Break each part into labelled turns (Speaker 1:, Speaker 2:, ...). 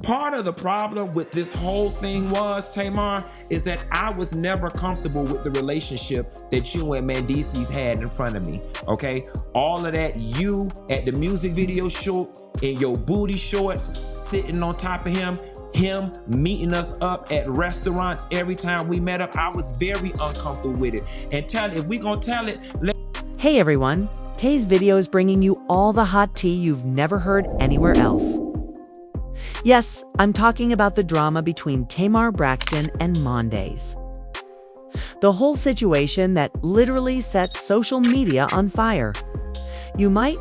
Speaker 1: Part of the problem with this whole thing was, Tamar, is that I was never comfortable with the relationship that you and Mendeecees had in front of me, okay? All of that, you at the music video shoot in your booty shorts, sitting on top of him meeting us up at restaurants every time we met up, I was very uncomfortable with it. And if we gonna tell it,
Speaker 2: Hey everyone, Tay's video is bringing you all the hot tea you've never heard anywhere else. Yes, I'm talking about the drama between Tamar Braxton and Mendeecees. The whole situation that literally sets social media on fire. You might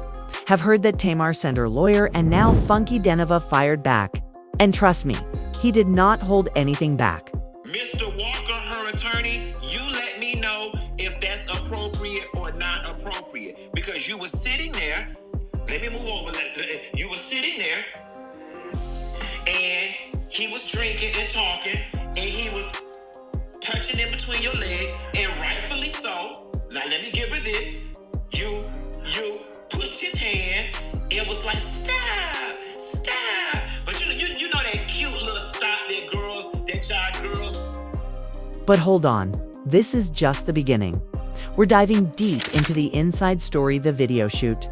Speaker 2: have heard that Tamar sent her lawyer and now Funky Dineva fired back. And trust me, he did not hold anything back.
Speaker 1: Mr. Walker, her attorney, you let me know if that's appropriate or not appropriate. Because you were sitting there, let me move over, you were sitting there, and he was drinking and talking, and he was touching in between your legs, and rightfully so. Now let me give her this. You pushed his hand, and was like, stop. But you know that cute little stop that y'all girls.
Speaker 2: But hold on, this is just the beginning. We're diving deep into the inside story, the video shoot,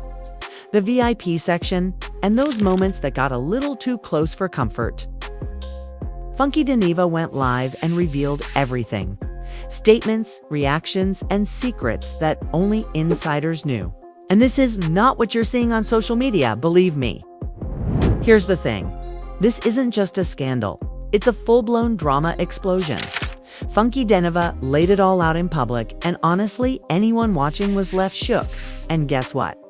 Speaker 2: the VIP section, and those moments that got a little too close for comfort. Funky Dineva went live and revealed everything. Statements, reactions, and secrets that only insiders knew. And this is not what you're seeing on social media, believe me. Here's the thing. This isn't just a scandal. It's a full-blown drama explosion. Funky Dineva laid it all out in public, and honestly, anyone watching was left shook. And guess what?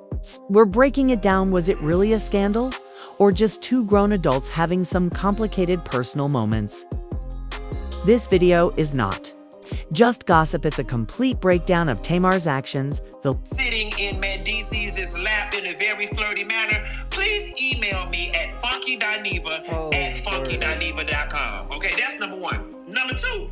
Speaker 2: We're breaking it down. Was it really a scandal? Or just two grown adults having some complicated personal moments? This video is not just gossip. It's a complete breakdown of Tamar's actions.
Speaker 1: Sitting in Mendeecees' lap in a very flirty manner. Please email me at funkydineva@funkydineva.com. Okay, that's number one. Number two,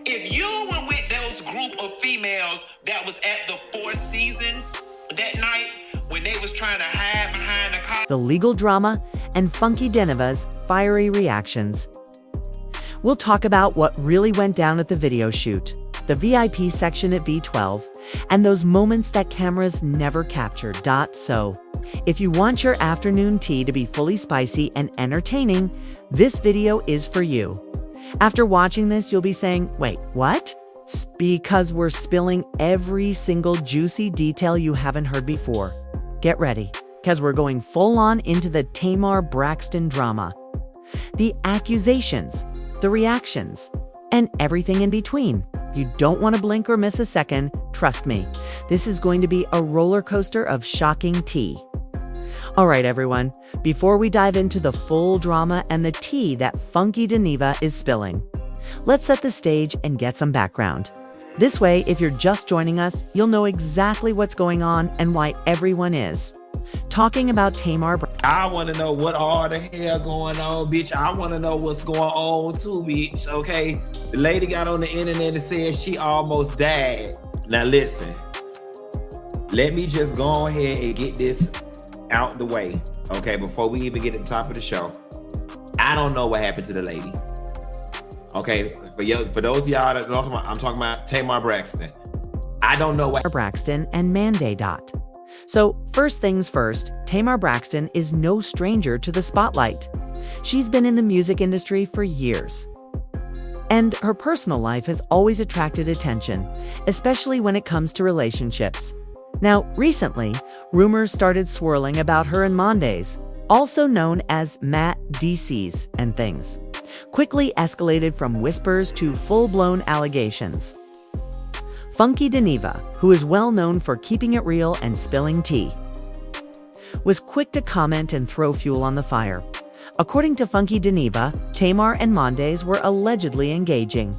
Speaker 1: if you were with those group of females that was at the Four Seasons that night when they was trying to hide behind the car,
Speaker 2: the legal drama, and Funky Dineva's fiery reactions. We'll talk about what really went down at the video shoot, the VIP section at V12, and those moments that cameras never captured. So, if you want your afternoon tea to be fully spicy and entertaining, this video is for you. After watching this, you'll be saying, wait, what? It's because we're spilling every single juicy detail you haven't heard before. Get ready, because we're going full on into the Tamar Braxton drama. The accusations, the reactions, and everything in between. You don't want to blink or miss a second. Trust me, this is going to be a roller coaster of shocking tea. All right, everyone, before we dive into the full drama and the tea that Funky Dineva is spilling, let's set the stage and get some background. This way, if you're just joining us, you'll know exactly what's going on and why everyone is talking about Tamar.
Speaker 1: I want to know what all the hell going on, bitch. I want to know what's going on too, bitch, okay? The lady got on the internet and said she almost died. Now listen, let me just go ahead and get this out the way, okay, before we even get to the top of the show. I don't know what happened to the lady. Okay, for those of y'all that don't know, I'm talking about Tamar Braxton. I don't know what
Speaker 2: Braxton and Mendeecees. So first things first, Tamar Braxton is no stranger to the spotlight. She's been in the music industry for years. And her personal life has always attracted attention, especially when it comes to relationships. Now, recently, rumors started swirling about her and Mendeecees, also known as Mendeecees and things, quickly escalated from whispers to full-blown allegations. Funky Dineva, who is well known for keeping it real and spilling tea, was quick to comment and throw fuel on the fire. According to Funky Dineva, Tamar and Mendeecees were allegedly engaging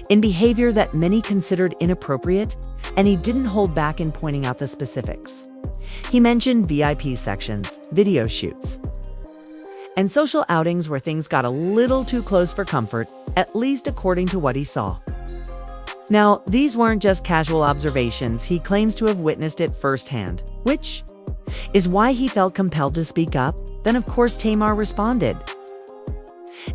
Speaker 2: in behavior that many considered inappropriate, and he didn't hold back in pointing out the specifics. He mentioned VIP sections, video shoots, and social outings where things got a little too close for comfort, at least according to what he saw. Now, these weren't just casual observations. He claims to have witnessed it firsthand, which is why he felt compelled to speak up. then of course Tamar responded.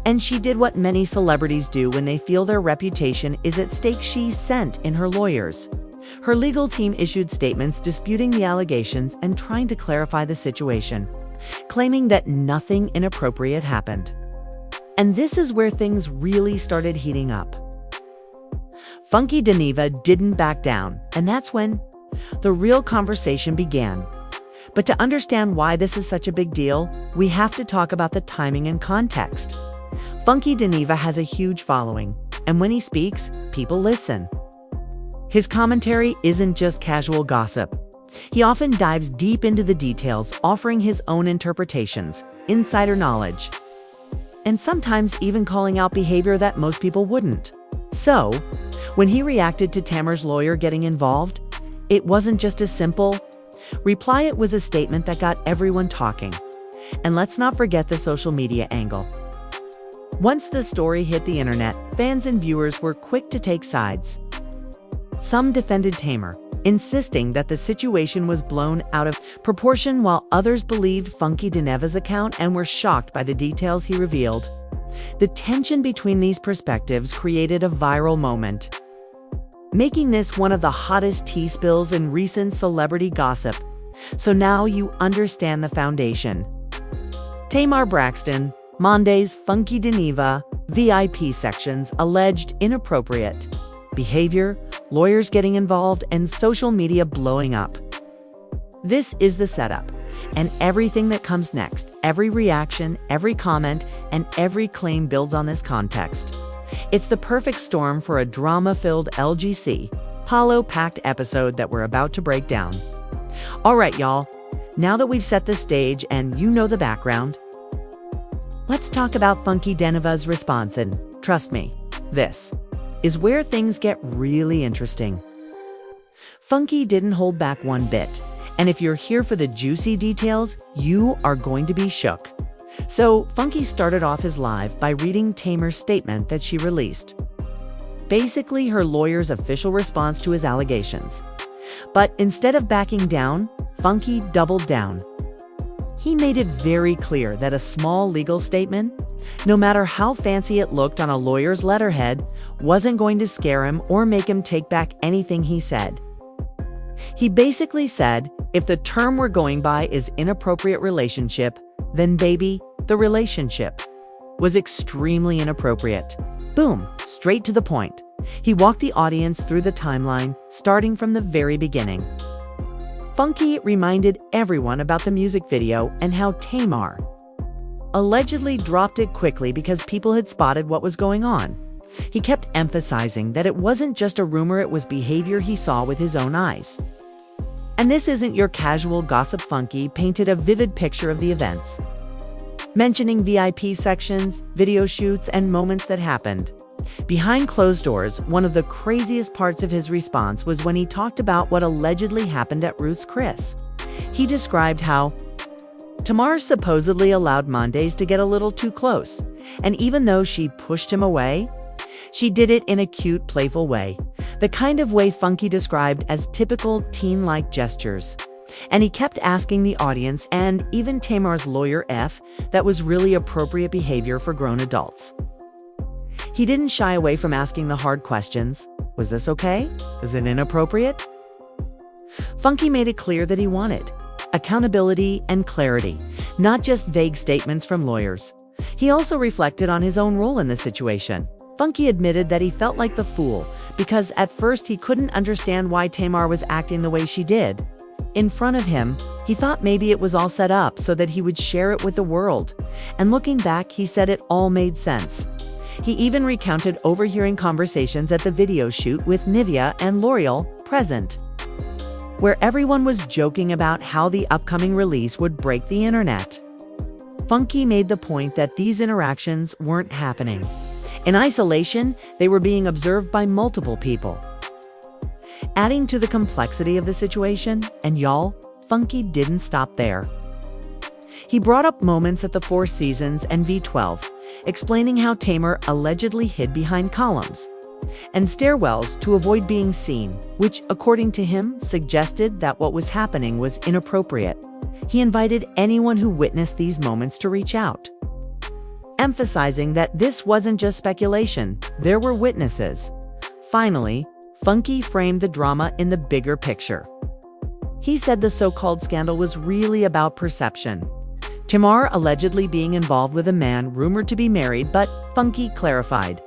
Speaker 2: And she did what many celebrities do when they feel their reputation is at stake. She sent in her lawyers. Her legal team issued statements disputing the allegations and trying to clarify the situation, claiming that nothing inappropriate happened. And this is where things really started heating up. Funky Dineva didn't back down, and that's when the real conversation began. But to understand why this is such a big deal, we have to talk about the timing and context. Funky Dineva has a huge following, and when he speaks, people listen. His commentary isn't just casual gossip. He often dives deep into the details, offering his own interpretations, insider knowledge, and sometimes even calling out behavior that most people wouldn't. So, when he reacted to Tamar's lawyer getting involved, it wasn't just a simple reply, it was a statement that got everyone talking. And let's not forget the social media angle. Once the story hit the internet, fans and viewers were quick to take sides. Some defended Tamar, insisting that the situation was blown out of proportion, while others believed Funky Dineva's account and were shocked by the details he revealed. The tension between these perspectives created a viral moment, making this one of the hottest tea spills in recent celebrity gossip. So now you understand the foundation. Tamar Braxton, Mendeecees, Funky Dineva, VIP sections, alleged inappropriate behavior, lawyers getting involved, and social media blowing up. This is the setup, and everything that comes next, every reaction, every comment, and every claim builds on this context. It's the perfect storm for a drama-filled LGC, hollow-packed episode that we're about to break down. All right, y'all, now that we've set the stage and you know the background, let's talk about Funky Dineva's response, and trust me, this is where things get really interesting. Funky didn't hold back one bit, and if you're here for the juicy details, you are going to be shook. So Funky started off his live by reading Tamar's statement that she released. Basically, her lawyer's official response to his allegations. But instead of backing down, Funky doubled down. He made it very clear that a small legal statement, no matter how fancy it looked on a lawyer's letterhead, wasn't going to scare him or make him take back anything he said. He basically said, if the term we're going by is inappropriate relationship, then baby, the relationship was extremely inappropriate. Boom, straight to the point. He walked the audience through the timeline, starting from the very beginning. Funky reminded everyone about the music video and how Tamar allegedly dropped it quickly because people had spotted what was going on. He kept emphasizing that it wasn't just a rumor, it was behavior he saw with his own eyes. And this isn't your casual gossip. Funky painted a vivid picture of the events, mentioning VIP sections, video shoots, and moments that happened behind closed doors. One of the craziest parts of his response was when he talked about what allegedly happened at Ruth's Chris. He described how Tamar supposedly allowed Mendeecees to get a little too close, and even though she pushed him away, she did it in a cute, playful way, the kind of way Funky described as typical teen-like gestures. And he kept asking the audience, and even Tamar's lawyer, if that was really appropriate behavior for grown adults. He didn't shy away from asking the hard questions. Was this okay? Is it inappropriate? Funky made it clear that he wanted accountability and clarity, not just vague statements from lawyers. He also reflected on his own role in the situation. Funky admitted that he felt like the fool because at first he couldn't understand why Tamar was acting the way she did. In front of him, he thought maybe it was all set up so that he would share it with the world. And looking back, he said it all made sense. He even recounted overhearing conversations at the video shoot with Dineva and L'Oreal present, where everyone was joking about how the upcoming release would break the internet. Funky made the point that these interactions weren't happening in isolation, they were being observed by multiple people, adding to the complexity of the situation. And y'all, Funky didn't stop there. He brought up moments at the Four Seasons and V12, explaining how Tamar allegedly hid behind columns and stairwells to avoid being seen, which, according to him, suggested that what was happening was inappropriate. He invited anyone who witnessed these moments to reach out, emphasizing that this wasn't just speculation, there were witnesses. Finally, Funky framed the drama in the bigger picture. He said the so-called scandal was really about perception. Tamar allegedly being involved with a man rumored to be married, but Funky clarified,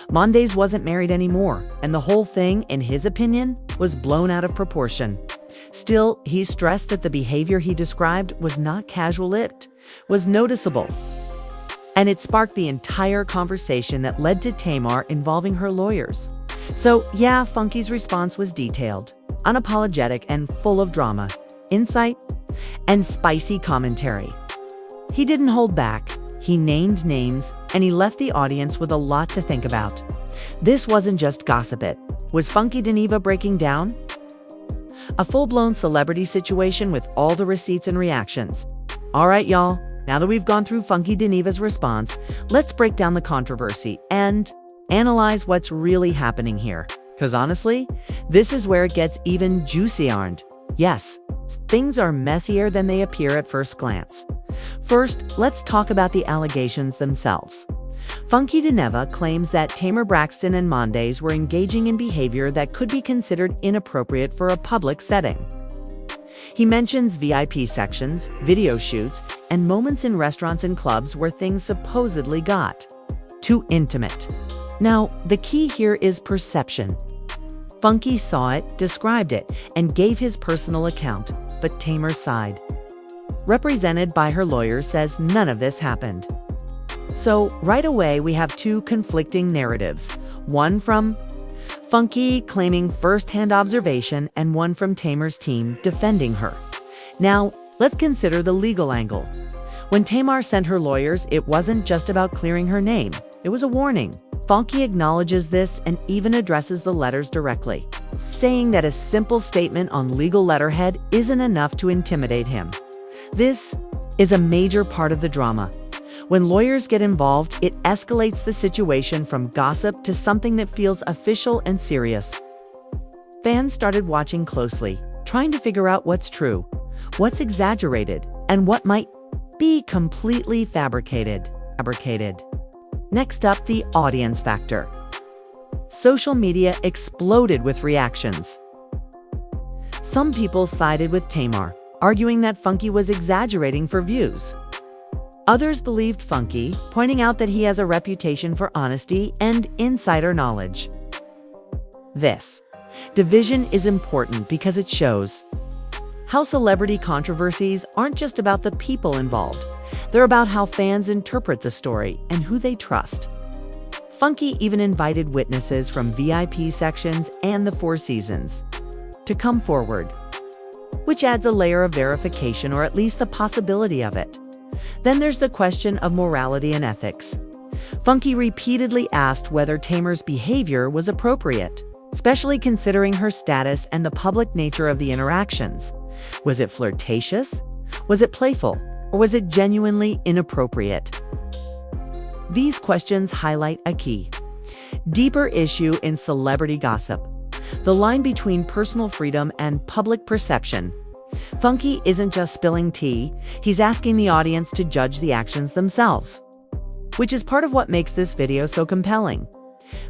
Speaker 2: Mendeecees wasn't married anymore, and the whole thing, in his opinion, was blown out of proportion. Still, he stressed that the behavior he described was not casual, it was noticeable. And it sparked the entire conversation that led to Tamar involving her lawyers. So yeah, Funky's response was detailed, unapologetic, and full of drama, insight, and spicy commentary. He didn't hold back. He named names, and he left the audience with a lot to think about. This wasn't just gossip, it was Funky Dineva breaking down. A full-blown celebrity situation with all the receipts and reactions. All right, y'all, now that we've gone through Funky Dineva's response, let's break down the controversy and analyze what's really happening here. Because honestly, this is where it gets even juicier. Yes, things are messier than they appear at first glance. First, let's talk about the allegations themselves. Funky Dineva claims that Tamar Braxton and Mendeecees were engaging in behavior that could be considered inappropriate for a public setting. He mentions VIP sections, video shoots, and moments in restaurants and clubs where things supposedly got too intimate. Now, the key here is perception. Funky saw it, described it, and gave his personal account, but Tamar's side, represented by her lawyer, says none of this happened. So, right away, we have two conflicting narratives. One from Funky claiming first-hand observation, and one from Tamar's team defending her. Now, let's consider the legal angle. When Tamar sent her lawyers, it wasn't just about clearing her name. It was a warning. Funky acknowledges this and even addresses the letters directly, saying that a simple statement on legal letterhead isn't enough to intimidate him. This is a major part of the drama. When lawyers get involved, it escalates the situation from gossip to something that feels official and serious. Fans started watching closely, trying to figure out what's true, what's exaggerated, and what might be completely fabricated. Next up, the audience factor. Social media exploded with reactions. Some people sided with Tamar, arguing that Funky was exaggerating for views. Others believed Funky, pointing out that he has a reputation for honesty and insider knowledge. This division is important because it shows how celebrity controversies aren't just about the people involved. They're about how fans interpret the story and who they trust. Funky even invited witnesses from VIP sections and the Four Seasons to come forward, which adds a layer of verification, or at least the possibility of it. Then there's the question of morality and ethics. Funky repeatedly asked whether Tamar's behavior was appropriate, especially considering her status and the public nature of the interactions. Was it flirtatious? Was it playful? Or was it genuinely inappropriate? These questions highlight a key, deeper issue in celebrity gossip: the line between personal freedom and public perception. Funky isn't just spilling tea, he's asking the audience to judge the actions themselves, which is part of what makes this video so compelling.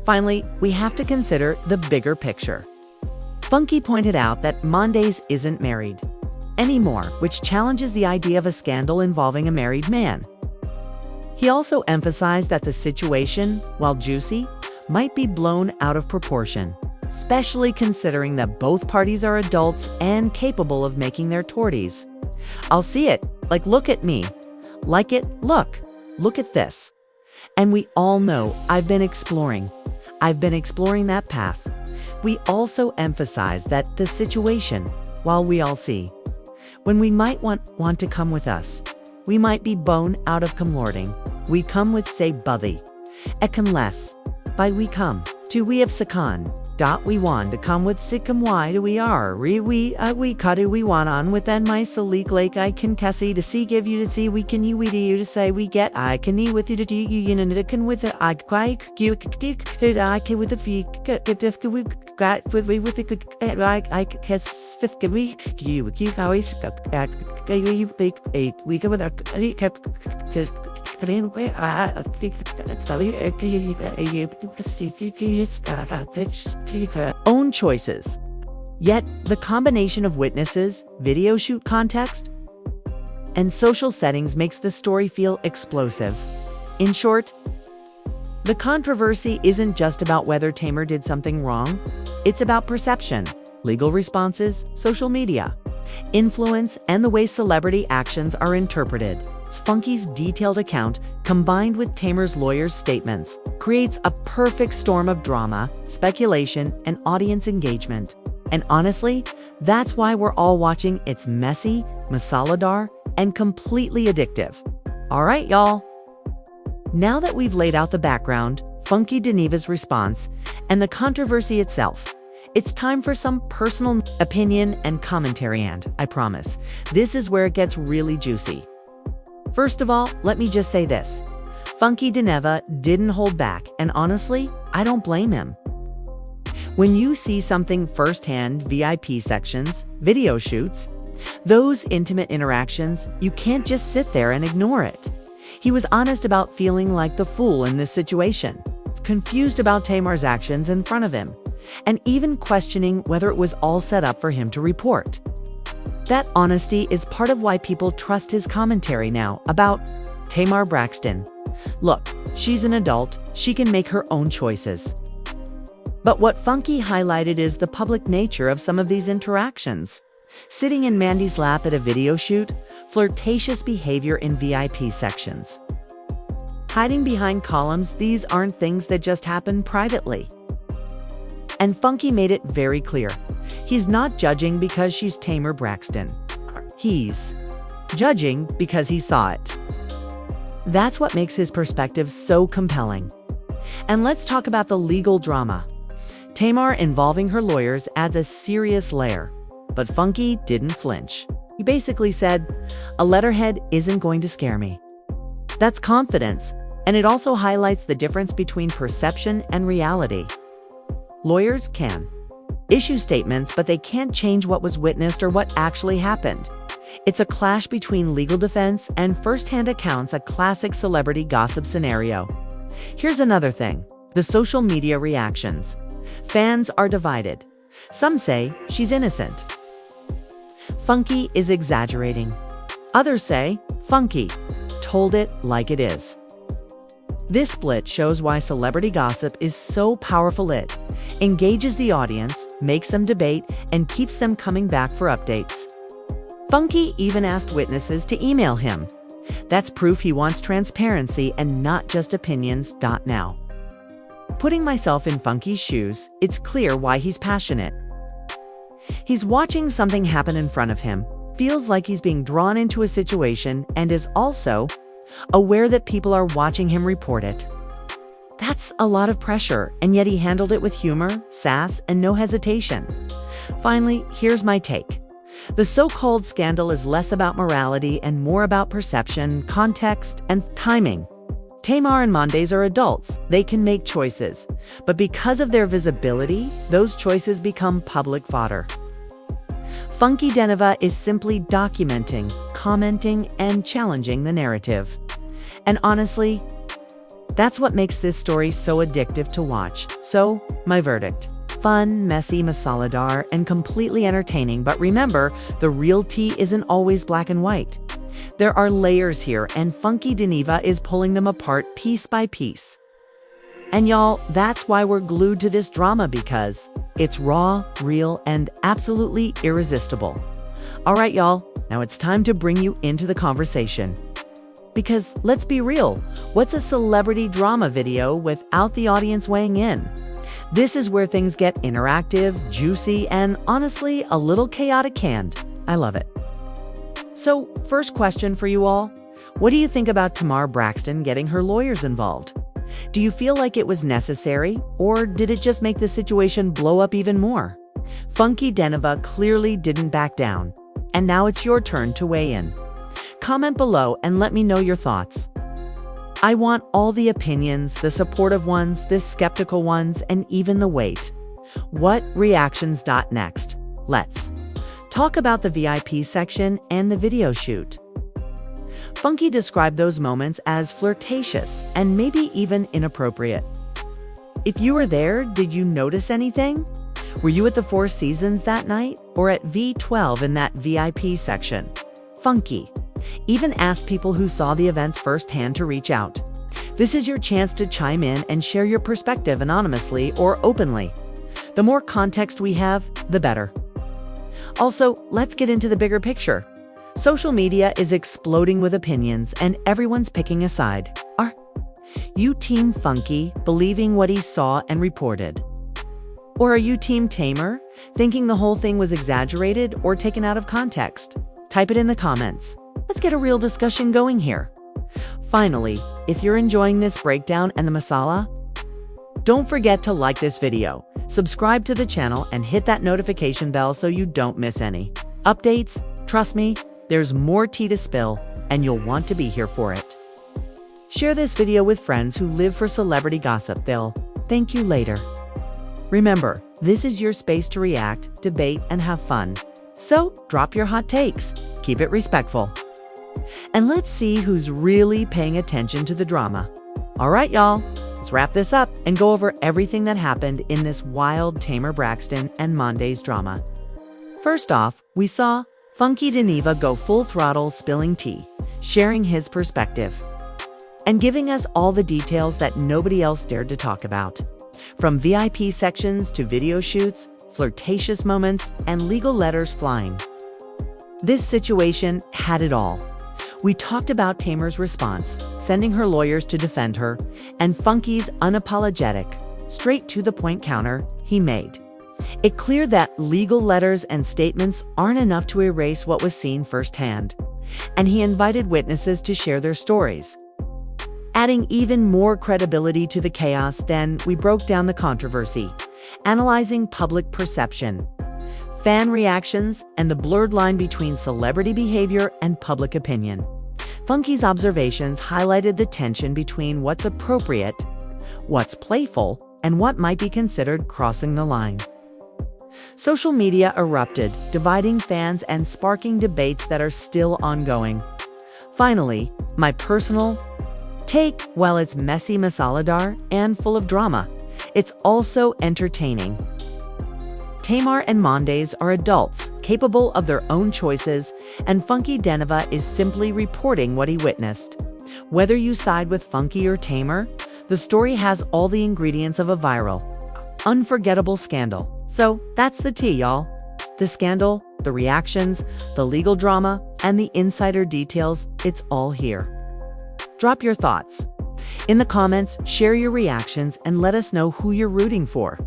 Speaker 2: Finally, we have to consider the bigger picture. Funky pointed out that Mendeecees isn't married anymore, which challenges the idea of a scandal involving a married man. He also emphasized that the situation, while juicy, might be blown out of proportion, especially considering that both parties are adults and capable of making their torties. I'll see it, like look at me, like it, look at this. And we all know I've been exploring that path. We also emphasize that the situation, while we all see, when we might want to come with us, we might be bone out of comlording. We come with say buddy, ekan less, by we come, to we have sakan. We want to come with Sikkim why do we are we kadu we want on within my salik lake I can cassie to see give you to see we can you to say we get I can eat with you to you and it can with it I you I can with the feet if we got with the I kiss fifth we you always you big 8 we go with our own choices. Yet, the combination of witnesses, video shoot context, and social settings makes the story feel explosive. In short, the controversy isn't just about whether Tamar did something wrong. It's about perception, legal responses, social media, influence, and the way celebrity actions are interpreted. Funky's detailed account, combined with Tamar's lawyer's statements, creates a perfect storm of drama, speculation, and audience engagement. And honestly, that's why we're all watching. It's messy, masaladar, and completely addictive. All right, y'all. Now that we've laid out the background, Funky Dineva's response, and the controversy itself, it's time for some personal opinion and commentary, and I promise, this is where it gets really juicy. First of all, let me just say this. Funky Dineva didn't hold back, and honestly, I don't blame him. When you see something firsthand, VIP sections, video shoots, those intimate interactions, you can't just sit there and ignore it. He was honest about feeling like the fool in this situation, confused about Tamar's actions in front of him, and even questioning whether it was all set up for him to report. That honesty is part of why people trust his commentary now about Tamar Braxton. Look, she's an adult, she can make her own choices. But what Funky highlighted is the public nature of some of these interactions. Sitting in Mandy's lap at a video shoot, flirtatious behavior in VIP sections. Hiding behind columns, these aren't things that just happen privately. And Funky made it very clear. He's not judging because she's Tamar Braxton. He's judging because he saw it. That's what makes his perspective so compelling. And let's talk about the legal drama. Tamar involving her lawyers adds a serious layer, but Funky didn't flinch. He basically said, "A letterhead isn't going to scare me." That's confidence, and it also highlights the difference between perception and reality. Lawyers can issue statements, but they can't change what was witnessed or what actually happened. It's a clash between legal defense and first-hand accounts, a classic celebrity gossip scenario. Here's another thing, the social media reactions. Fans are divided. Some say she's innocent. Funky is exaggerating. Others say Funky told it like it is. This split shows why celebrity gossip is so powerful. It engages the audience, makes them debate, and keeps them coming back for updates. Funky even asked witnesses to email him. That's proof he wants transparency and not just opinions. Now, putting myself in Funky's shoes, it's clear why he's passionate. He's watching something happen in front of him, feels like he's being drawn into a situation, and is also aware that people are watching him report it. That's a lot of pressure, and yet he handled it with humor, sass, and no hesitation. Finally, here's my take. The so-called scandal is less about morality and more about perception, context, and timing. Tamar and Mendeecees are adults. They can make choices. But because of their visibility, those choices become public fodder. Funky Dineva is simply documenting, commenting, and challenging the narrative. And honestly, that's what makes this story so addictive to watch. So, my verdict: fun, messy, masaladar, and completely entertaining. But remember, the real tea isn't always black and white. There are layers here, and Funky Dineva is pulling them apart piece by piece. And y'all, that's why we're glued to this drama, because it's raw, real, and absolutely irresistible. All right, y'all, now it's time to bring you into the conversation. Because let's be real, what's a celebrity drama video without the audience weighing in? This is where things get interactive, juicy, and honestly, a little chaotic, and I love it. So, first question for you all. What do you think about Tamar Braxton getting her lawyers involved? Do you feel like it was necessary, or did it just make the situation blow up even more? Funky Dineva clearly didn't back down, and now it's your turn to weigh in. Comment below and let me know your thoughts. I want all the opinions, the supportive ones, the skeptical ones, and even the weight. What reactions? Next, let's talk about the VIP section and the video shoot. Funky described those moments as flirtatious and maybe even inappropriate. If you were there, did you notice anything? Were you at the Four Seasons that night or at V12 in that VIP section? Funky even asked people who saw the events firsthand to reach out. This is your chance to chime in and share your perspective anonymously or openly. The more context we have, the better. Also, let's get into the bigger picture. Social media is exploding with opinions and everyone's picking a side. Are you Team Funky, believing what he saw and reported? Or are you Team Tamar, thinking the whole thing was exaggerated or taken out of context? Type it in the comments. Let's get a real discussion going here. Finally, if you're enjoying this breakdown and the masala, don't forget to like this video, subscribe to the channel, and hit that notification bell so you don't miss any updates. Trust me, there's more tea to spill, and you'll want to be here for it. Share this video with friends who live for celebrity gossip. They'll thank you later. Remember, this is your space to react, debate, and have fun. So, drop your hot takes. Keep it respectful. And let's see who's really paying attention to the drama. All right, y'all, let's wrap this up and go over everything that happened in this wild Tamar Braxton and Mendeecees drama. First off, we saw Funky Dineva go full throttle, spilling tea, sharing his perspective, and giving us all the details that nobody else dared to talk about. From VIP sections to video shoots, flirtatious moments, and legal letters flying. This situation had it all. We talked about Tamar's response, sending her lawyers to defend her, and Funky's unapologetic, straight-to-the-point counter he made. It cleared that legal letters and statements aren't enough to erase what was seen firsthand, and he invited witnesses to share their stories. Adding even more credibility to the chaos, then we broke down the controversy, analyzing public perception, fan reactions, and the blurred line between celebrity behavior and public opinion. Funky's observations highlighted the tension between what's appropriate, what's playful, and what might be considered crossing the line. Social media erupted, dividing fans and sparking debates that are still ongoing. Finally, my personal take, while it's messy, masaladar, and full of drama, it's also entertaining. Tamar and Mendeecees are adults, capable of their own choices, and Funky Dineva is simply reporting what he witnessed. Whether you side with Funky or Tamar, the story has all the ingredients of a viral, unforgettable scandal. So that's the tea, y'all. The scandal, the reactions, the legal drama, and the insider details, it's all here. Drop your thoughts in the comments, share your reactions, and let us know who you're rooting for.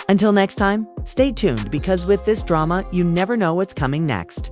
Speaker 2: Until next time, stay tuned, because with this drama, you never know what's coming next.